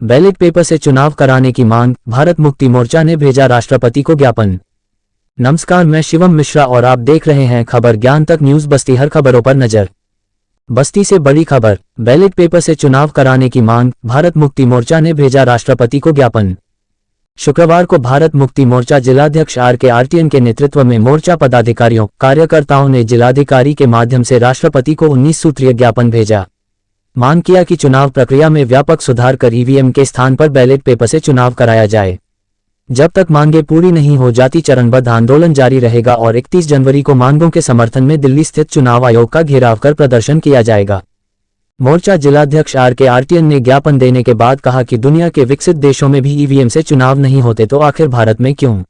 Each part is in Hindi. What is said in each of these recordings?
बैलेट पेपर से चुनाव कराने की मांग, भारत मुक्ति मोर्चा ने भेजा राष्ट्रपति को ज्ञापन। नमस्कार, मैं शिवम मिश्रा और आप देख रहे हैं खबर ज्ञान तक न्यूज। बस्ती, हर खबरों पर नजर। बस्ती से बड़ी खबर, बैलेट पेपर से चुनाव कराने की मांग, भारत मुक्ति मोर्चा ने भेजा राष्ट्रपति को ज्ञापन। शुक्रवार को भारत मुक्ति मोर्चा जिलाध्यक्ष RK आर्टियन के नेतृत्व में मोर्चा पदाधिकारियों कार्यकर्ताओं ने जिलाधिकारी के माध्यम से राष्ट्रपति को 19 सूत्रीय ज्ञापन भेजा। मांग किया कि चुनाव प्रक्रिया में व्यापक सुधार कर EVM के स्थान पर बैलेट पेपर से चुनाव कराया जाए। जब तक मांगें पूरी नहीं हो जाती, चरणबद्ध आंदोलन जारी रहेगा और 31 जनवरी को मांगों के समर्थन में दिल्ली स्थित चुनाव आयोग का घेराव कर प्रदर्शन किया जाएगा। मोर्चा जिलाध्यक्ष RK आर्टियन ने ज्ञापन देने के बाद कहा कि दुनिया के विकसित देशों में भी EVM से चुनाव नहीं होते तो आखिर भारत में क्यों?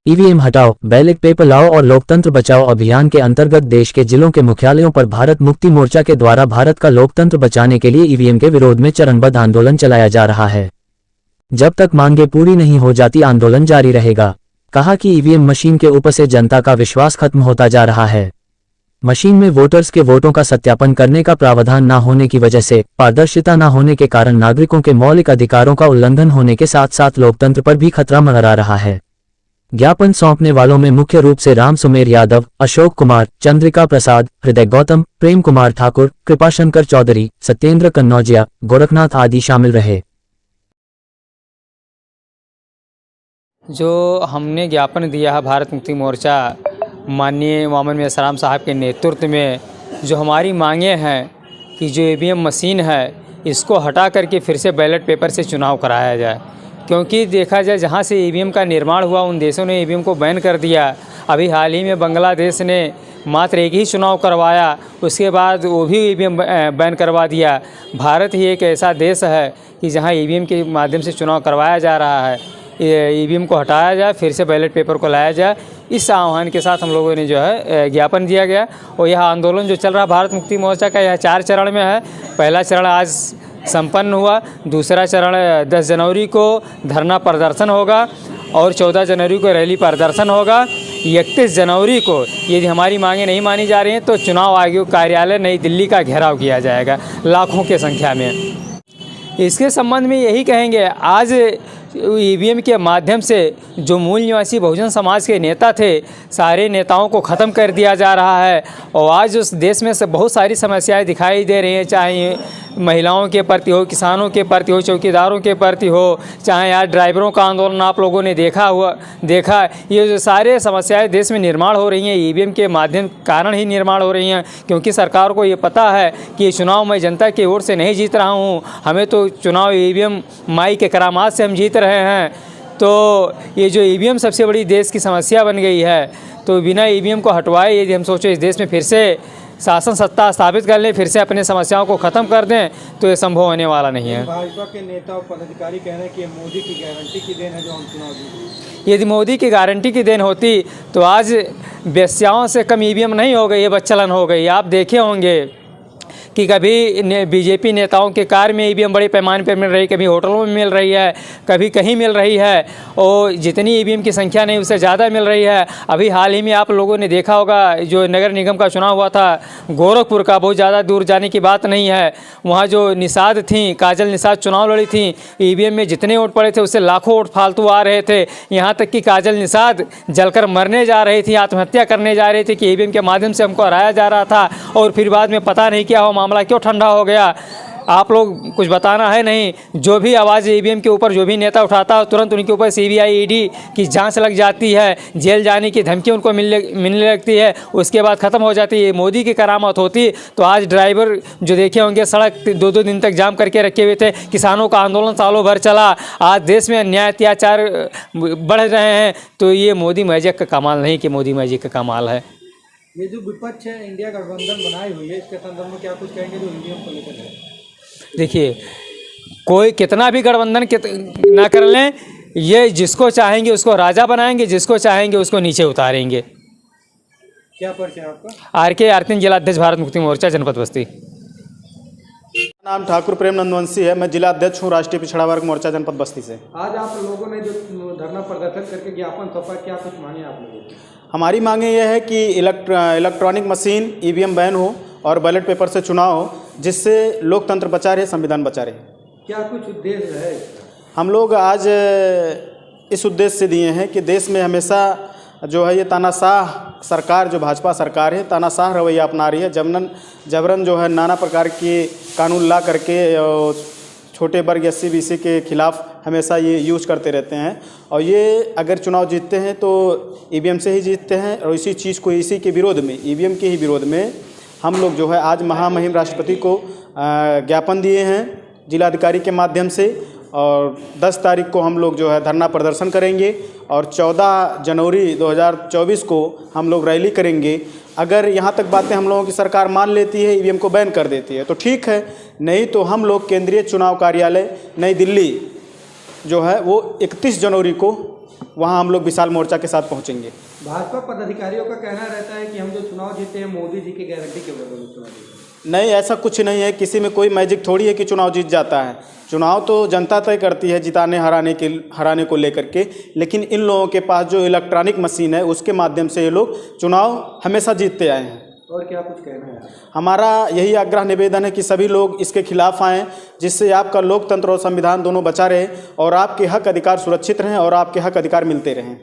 EVM हटाओ, बैलेट पेपर लाओ और लोकतंत्र बचाओ अभियान के अंतर्गत देश के जिलों के मुख्यालयों पर भारत मुक्ति मोर्चा के द्वारा भारत का लोकतंत्र बचाने के लिए EVM के विरोध में चरणबद्ध आंदोलन चलाया जा रहा है। जब तक मांगें पूरी नहीं हो जाती, आंदोलन जारी रहेगा। कहा कि EVM मशीन के ऊपर से जनता का विश्वास खत्म होता जा रहा है। मशीन में वोटर्स के वोटों का सत्यापन करने का प्रावधान न होने की वजह से, पारदर्शिता न होने के कारण नागरिकों के मौलिक अधिकारों का उल्लंघन होने के साथ साथ लोकतंत्र पर भी खतरा मंडरा रहा है। ज्ञापन सौंपने वालों में मुख्य रूप से राम सुमेर यादव, अशोक कुमार, चंद्रिका प्रसाद, हृदय गौतम, प्रेम कुमार ठाकुर, कृपाशंकर चौधरी, सत्येंद्र कन्नौजिया, गोरखनाथ आदि शामिल रहे। जो हमने ज्ञापन दिया है भारत मुक्ति मोर्चा माननीय मोहम्मद मेसराम साहब के नेतृत्व में, जो हमारी मांगें हैं कि जो EVM मशीन है इसको हटा करके फिर से बैलेट पेपर से चुनाव कराया जाए। क्योंकि देखा जाए जहाँ से EVM का निर्माण हुआ उन देशों ने EVM को बैन कर दिया। अभी हाल ही में बांग्लादेश ने मात्र एक ही चुनाव करवाया, उसके बाद वो भी EVM बैन करवा दिया। भारत ही एक ऐसा देश है कि जहाँ EVM के माध्यम से चुनाव करवाया जा रहा है। EVM को हटाया जाए, फिर से बैलेट पेपर को लाया जाए, इस आह्वान के साथ हम लोगों ने जो है ज्ञापन दिया गया। और यह आंदोलन जो चल रहा भारत मुक्ति मोर्चा का, यह 4 चरण में है। पहला चरण आज संपन्न हुआ, दूसरा चरण 10 जनवरी को धरना प्रदर्शन होगा और 14 जनवरी को रैली प्रदर्शन होगा। 31 जनवरी को यदि हमारी मांगें नहीं मानी जा रही हैं तो चुनाव आयोग कार्यालय नई दिल्ली का घेराव किया जाएगा लाखों की संख्या में। इसके संबंध में यही कहेंगे, आज EVM के माध्यम से जो मूल निवासी बहुजन समाज के नेता थे, सारे नेताओं को ख़त्म कर दिया जा रहा है। और आज उस देश में से बहुत सारी समस्याएं दिखाई दे रही हैं, चाहे महिलाओं के प्रति हो, किसानों के प्रति हो, चौकीदारों के प्रति हो, चाहे आज ड्राइवरों का आंदोलन आप लोगों ने देखा। ये जो सारे समस्याएं देश में निर्माण हो रही हैं, EVM के माध्यम कारण ही निर्माण हो रही हैं। क्योंकि सरकार को ये पता है कि ये चुनाव मैं जनता की ओर से नहीं जीत रहा हूँ, हमें तो चुनाव EVM माई के करामात से हम जीत रहे हैं। तो ये जो EVM सबसे बड़ी देश की समस्या बन गई है, तो बिना EVM को हटवाए यदि हम सोचें इस देश में फिर से शासन सत्ता स्थापित कर लें, फिर से अपने समस्याओं को ख़त्म कर दें, तो ये संभव होने वाला नहीं है। भाजपा के नेता और पदाधिकारी कह रहे हैं कि मोदी की गारंटी की देन है जो हम चुनाव जीते। यदि मोदी की गारंटी की देन होती तो आज वेश्याओं से कम EVM नहीं हो गई, ये बच्चलन हो गई। आप देखे होंगे कि कभी BJP नेताओं के कार में EVM बड़े पैमाने पर मिल रही, कभी होटलों में मिल रही है, कभी कहीं मिल रही है, और जितनी EVM की संख्या नहीं उससे ज़्यादा मिल रही है। अभी हाल ही में आप लोगों ने देखा होगा जो नगर निगम का चुनाव हुआ था गोरखपुर का, बहुत ज़्यादा दूर जाने की बात नहीं है, वहाँ जो निषाद थी, काजल निषाद चुनाव लड़ी थी, EVM में जितने वोट पड़े थे उससे लाखों वोट फालतू आ रहे थे। यहाँ तक कि काजल निषाद जलकर मरने जा रही थी, आत्महत्या करने जा रही थी कि EVM के माध्यम से हमको हराया जा रहा था, और फिर बाद में पता नहीं क्या हो, मामला क्यों ठंडा हो गया। आप लोग कुछ बताना है नहीं। जो भी आवाज़ EVM के ऊपर जो भी नेता उठाता है तुरंत उनके ऊपर CBI ED की जांच लग जाती है, जेल जाने की धमकी उनको मिलने लगती है, उसके बाद ख़त्म हो जाती है। मोदी की करामत होती तो आज ड्राइवर जो देखे होंगे सड़क 2-2 दिन तक जाम करके रखे हुए थे, किसानों का आंदोलन सालों भर चला, आज देश में अन्याय अत्याचार बढ़ रहे हैं, तो ये मोदी मैजिक का कमाल नहीं कि मोदी मैजिक का कमाल है। ये जो विपक्ष है इंडिया गठबंधन बनाई हुई है, इसके संदर्भ में क्या कुछ कहेंगे जो EVM को लेकर है? देखिए, कोई कितना भी गठबंधन ना कर लें, ये जिसको चाहेंगे उसको राजा बनाएंगे, जिसको चाहेंगे उसको नीचे उतारेंगे। क्या परिचय है आपका? RK आर्टियन जिलाध्यक्ष भारत मुक्ति मोर्चा जनपद बस्ती। नाम ठाकुर प्रेम नंदवंशी है, मैं जिला अध्यक्ष हूँ राष्ट्रीय पिछड़ा वर्ग मोर्चा जनपद बस्ती से। आज आप लोगों ने जो धरना प्रदर्शन करके ज्ञापन सौंपा, क्या कुछ मांगे आप लोगों की? हमारी मांगे यह है कि इलेक्ट्रॉनिक मशीन EVM बैन हो और बैलेट पेपर से चुनाव हो, जिससे लोकतंत्र बचा रहे, संविधान बचा रहे। क्या कुछ उद्देश्य है इसका? हम लोग आज इस उद्देश्य से दिए हैं कि देश में हमेशा जो है ये तानाशाह सरकार, जो भाजपा सरकार है, तानाशाह रवैया अपना रही है। जबरन जो है नाना प्रकार के कानून ला करके छोटे वर्ग SC BC के खिलाफ हमेशा ये यूज करते रहते हैं। और ये अगर चुनाव जीतते हैं तो EVM से ही जीतते हैं। और इसी चीज़ को, इसी के विरोध में, EVM के ही विरोध में हम लोग जो है आज महामहिम राष्ट्रपति को ज्ञापन दिए हैं जिलाधिकारी के माध्यम से। और 10 तारीख को हम लोग जो है धरना प्रदर्शन करेंगे और 14 जनवरी 2024 को हम लोग रैली करेंगे। अगर यहाँ तक बातें हम लोगों की सरकार मान लेती है, EVM को बैन कर देती है तो ठीक है, नहीं तो हम लोग केंद्रीय चुनाव कार्यालय नई दिल्ली जो है वो 31 जनवरी को वहाँ हम लोग विशाल मोर्चा के साथ पहुँचेंगे। भाजपा पदाधिकारियों का कहना रहता है कि हम जो चुनाव जीते हैं मोदी जी की गारंटी के बदौलत चुनाव जीते हैं। नहीं, ऐसा कुछ नहीं है। किसी में कोई मैजिक थोड़ी है कि चुनाव जीत जाता है। चुनाव तो जनता तय करती है जिताने हराने को लेकर के। लेकिन इन लोगों के पास जो इलेक्ट्रॉनिक मशीन है उसके माध्यम से ये लोग चुनाव हमेशा जीतते आए हैं। और क्या कुछ कहना है? हमारा यही आग्रह निवेदन है कि सभी लोग इसके खिलाफ आएँ, जिससे आपका लोकतंत्र और संविधान दोनों बचा रहे और आपके हक अधिकार सुरक्षित रहें और आपके हक अधिकार मिलते रहें।